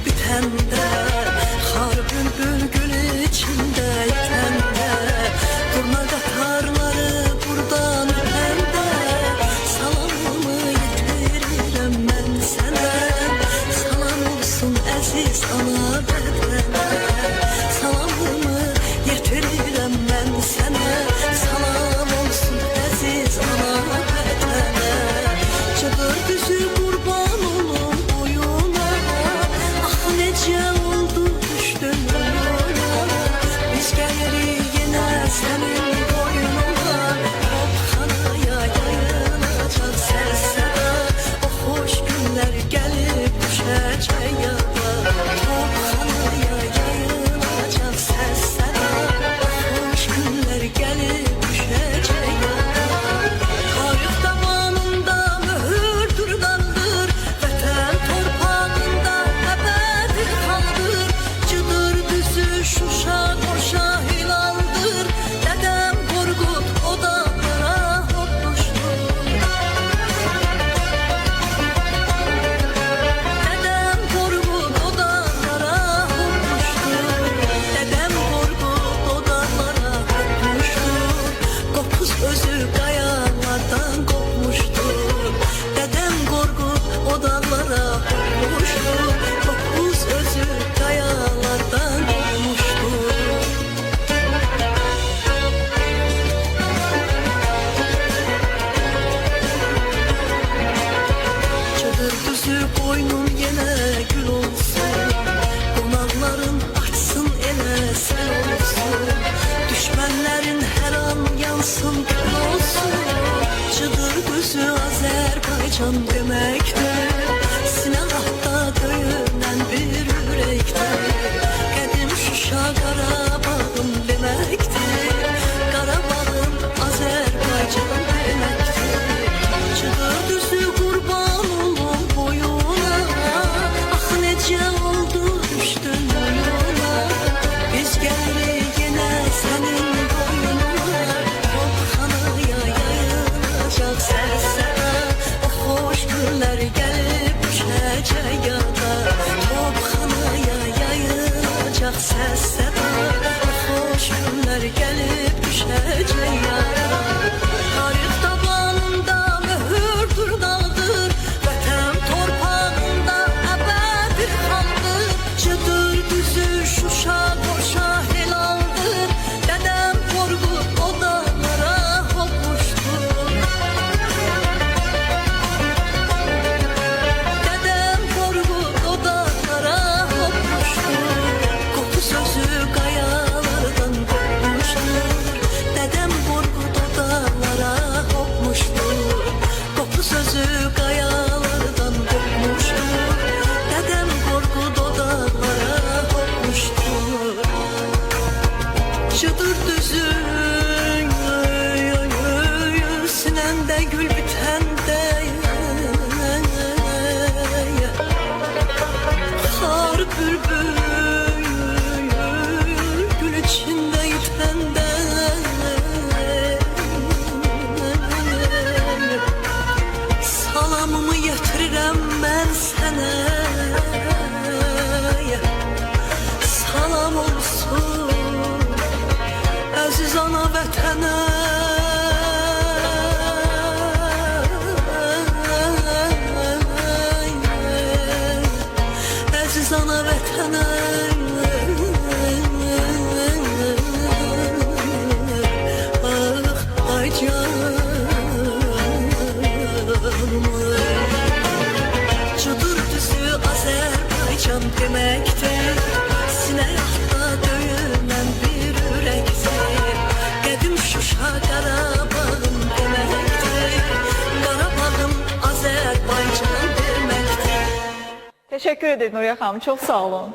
bitende, xar bülbül gül içinde itende, turna qatarları buradan öpende, salamımı yetirirəm mən sənə, salam olsun əziz ana vətənə, salamımı yetirirəm mən sənə, salam olsun əziz ana vətənə. Çadır düzü qurban olum boyuna, ah necə oldu düşdün oyuna, biz gəlirik yenə sənin boynuna, Qopxanaya yayılacaq səs-səda, o xoş günlər gəlib düşəcək yada, Qopxanaya yayılacaq səs-səda, o xoş günlər gəlib düşəcək yada. Tarix dabanında mühürdür qaldır, vətən torpağında əbədir qaldır, Cıdır düzü Şuşa qoşa hilaldır, Dədəm Qorqud o dağlara hopmuşdur. Dədəm Qorqud o dağlara hopmuşdur. Dədəm Qorqud o dağlara hopmuşdur. Qopuz özü qayalardan qopmuşdur. Dədəm Qorqud o dağlara hopmuşdur. Qopuz özü qayalardan qopmuşdur. Çadır düzü boynum yenə gül olsun, qonaqların açsın elə sən olsun, düşmənlərin hər an yansın kül olsun. Çadır düzü Azərbaycan deməkdir, silahda döyünən bir ürəkdir, qədim Şuşa Qarabağım deməkdir, Qarabağım Azərbaycan deməkdir. Çadır düzü qurban olum boyuna, ah necə oldu düşdün oyuna, biz gəlirik yenə sənin boynuna, Qopxanaya yayılacaq səs-səda, o xoş günlər gəlib düşəcək yada, Qopxanaya yayılacaq səs-səda, o xoş günlər gəlib düşəcək yada. Tarix tabanında mühürdür qaldır, vətən torpağında əbədir qaldır, Cıdır düzü Şuşa qoşa helaldır, Dədəm Qorqud o dağlara hopmuşdur. Dədəm Qorqud o dağlara hopmuşdur. Qopu sözü qayalardan qopmuşdur. Dədəm Qorqud o dağlara hopmuşdur. Qopu sözü qayalardan qopmuşdur. Dədəm Qorqud o dağlara hopmuşdur. Çadır düzü sinəndə gül bitəndə, xar bülbül gül içində itəndə, salamımı yetirirəm mən sənə, salam olsun əziz ana vətənə. Əziz ana vətənə. Ah ay canım, Çadır düzü Azərbaycan deməkdir, sinədə döyünən bir ürəkdir, qədim Şuşa Qarabağım deməkdir, Qarabağım Azərbaycan deməkdir. Teşekkür ederim Nuriye Hanım. Çok sağ olun.